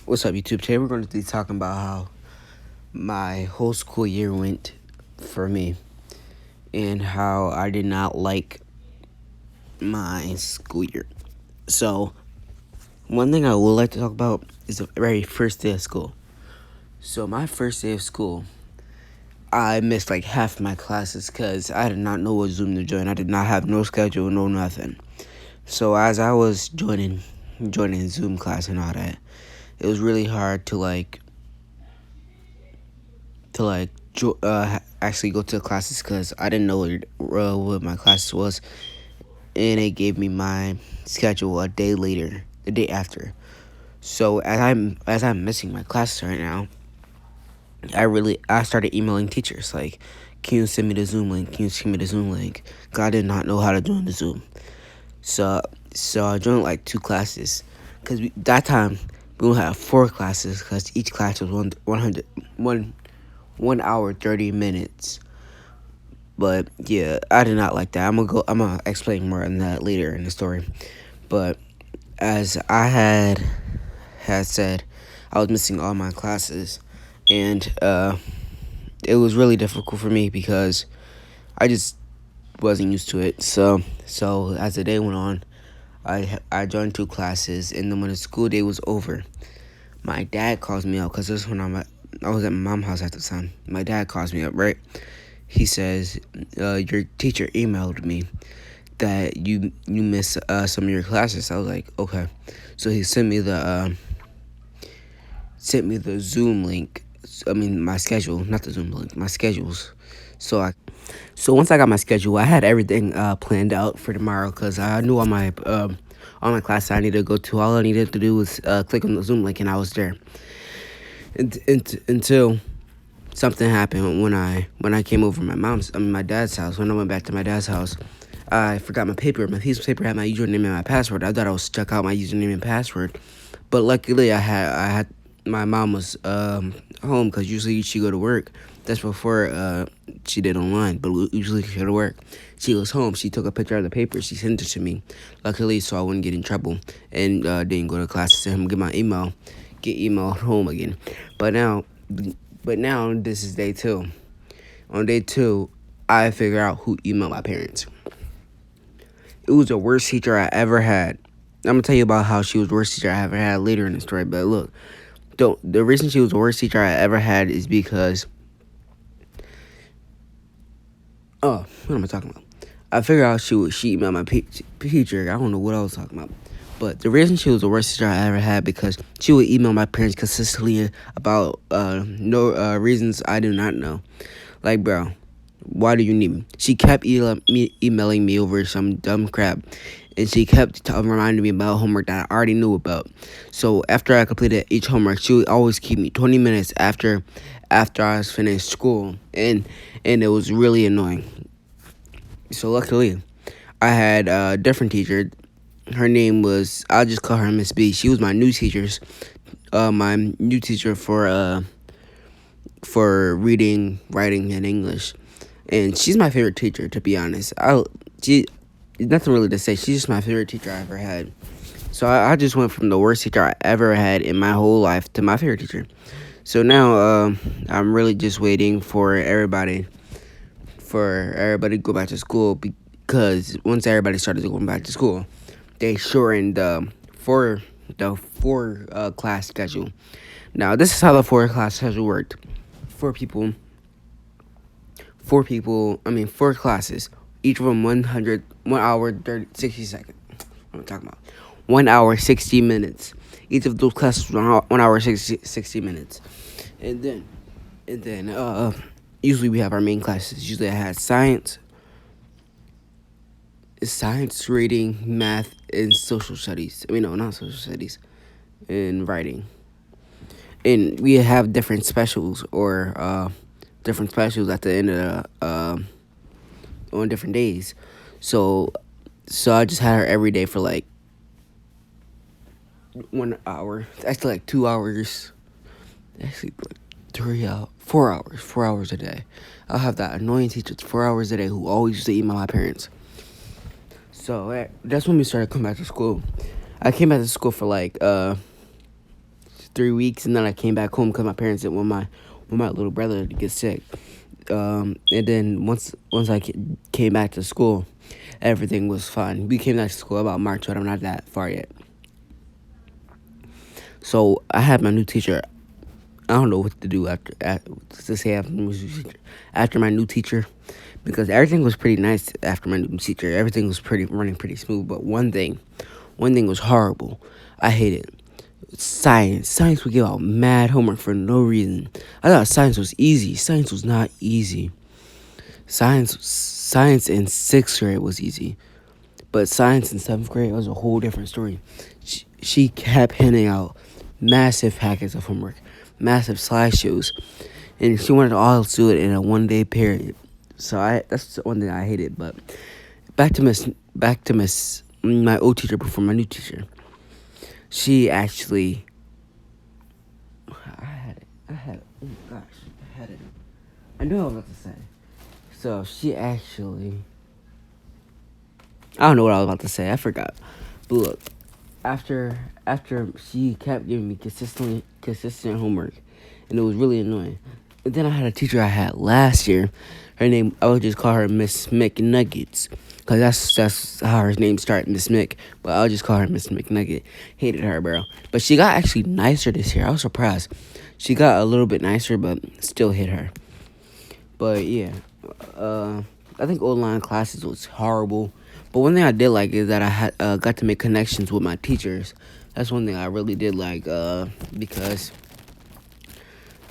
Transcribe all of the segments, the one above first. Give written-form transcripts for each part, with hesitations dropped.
What's up, YouTube? Today we're going to be talking about how my whole school year went for me and how I did not like my school year. So, one thing I would like to talk about is the very first day of school. So, my first day of school, I missed like half my classes because I did not know what Zoom to join. I did not have no schedule, no nothing. So, as I was joining Zoom class and all that, it was really hard to actually go to the classes because I didn't know what my classes was, and it gave me my schedule a day later, the day after. So as I'm missing my classes right now, I started emailing teachers like, can you send me the Zoom link? Can you send me the Zoom link? 'Cause I did not know how to join the Zoom. So I joined like 2 classes because that time we only had 4 classes because each class was 1 hour 30 minutes. But yeah, I did not like that. I'm gonna explain more on that later in the story. But as I had said, I was missing all my classes, and it was really difficult for me because I just wasn't used to it. So as the day went on, I joined 2 classes, and then when the school day was over, my dad calls me up because this is when I was at my mom's house at the time. My dad calls me up, right? He says, your teacher emailed me that you missed some of your classes. I was like, okay. So he sent me the Zoom link. I mean, my schedule, not the Zoom link, my schedules. So once I got my schedule, I had everything planned out for tomorrow because I knew all my classes I needed to go to. All I needed to do was click on the Zoom link, and I was there. Until something happened when I came over my dad's house. When I went back to my dad's house, I forgot my paper. My piece of paper had my username and my password. I thought I was stuck out my username and password, but luckily I had my mom was home because usually she go to work. That's before she did online, but usually she go to work. She was home. She took a picture of the paper. She sent it to me, luckily, so I wouldn't get in trouble and didn't go to class to send him get my email, get emailed home again. But now this is day 2. On day 2, I figure out who emailed my parents. It was the worst teacher I ever had. I'm gonna tell you about how she was the worst teacher I ever had later in the story. But look, the reason she was the worst teacher I ever had is because what am I talking about? I figured out she emailed my teacher. I don't know what I was talking about. But the reason she was the worst teacher I ever had because she would email my parents consistently about no reasons I do not know. Like, bro, why do you need me? She kept emailing me over some dumb crap. And she kept reminding me about homework that I already knew about. So after I completed each homework, she would always keep me 20 minutes after I was finished school. And it was really annoying. So luckily, I had a different teacher. Her name was, I'll just call her Miss B. She was my new teacher for reading, writing, and English. And she's my favorite teacher, to be honest. Nothing really to say. She's just my favorite teacher I ever had. So I just went from the worst teacher I ever had in my whole life to my favorite teacher. So now I'm really just waiting for everybody to go back to school, because once everybody started going back to school, they shortened the four class schedule. Now this is how the 4 class schedule worked. 4 classes, each of them 1 hour 60 seconds. What am I talking about? 1 hour 60 minutes. Each of those classes 1 hour 60 minutes, and then usually we have our main classes. Usually I had science, reading, math, and social studies. I mean, no, not social studies, and writing. And we have different specials at the end of on different days. So I just had her every day for like 1 hour. Actually, like 2 hours. Actually, like 4 hours. 4 hours a day. I'll have that annoying teacher 4 hours a day who always used to email my parents. So that's when we started coming back to school. I came back to school for like 3 weeks, and then I came back home because my parents didn't want my little brother to get sick. And then once I came back to school, everything was fine. We came back to school about March, but I'm not that far yet. So I had my new teacher. I don't know what to do after my new teacher, because everything was pretty nice after my new teacher. Everything was running pretty smooth. But one thing was horrible. I hated science. Science would give out mad homework for no reason. I thought science was easy. Science was not easy. Science in 6th grade was easy, but science in 7th grade was a whole different story. She kept handing out massive packets of homework, massive slideshows, and she wanted all to do it in a 1-day period. So that's the one thing I hated. But back to my old teacher before my new teacher. She actually, I had it. Oh gosh, I had it. I knew what I was about to say. So she actually, I don't know what I was about to say. I forgot. But look, after she kept giving me consistent homework, and it was really annoying. And then I had a teacher I had last year. Her name, I would just call her Miss McNuggets, cause that's how her name started, Miss Mick. But I'll just call her Miss McNugget. Hated her, bro. But she got actually nicer this year. I was surprised. She got a little bit nicer, but still hit her. But yeah, I think online classes was horrible. But one thing I did like is that I had got to make connections with my teachers. That's one thing I really did like, because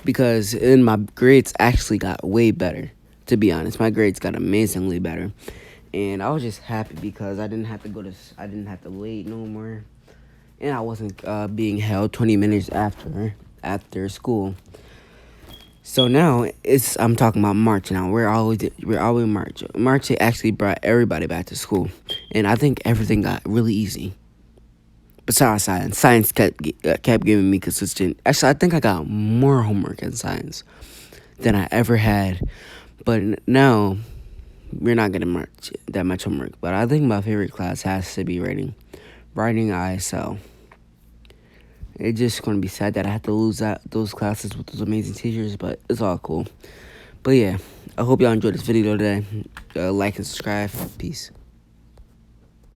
in my grades actually got way better. To be honest, my grades got amazingly better, and I was just happy because I didn't have to wait no more, and I wasn't being held 20 minutes after school. So now I'm talking about March now. We're always March. March actually brought everybody back to school, and I think everything got really easy. Besides science, kept giving me consistent. Actually, I think I got more homework in science than I ever had. But now we're not getting that much homework. But I think my favorite class has to be writing ISL. It's just going to be sad that I have to lose those classes with those amazing teachers, but it's all cool. But yeah, I hope y'all enjoyed this video today. Like and subscribe. Peace.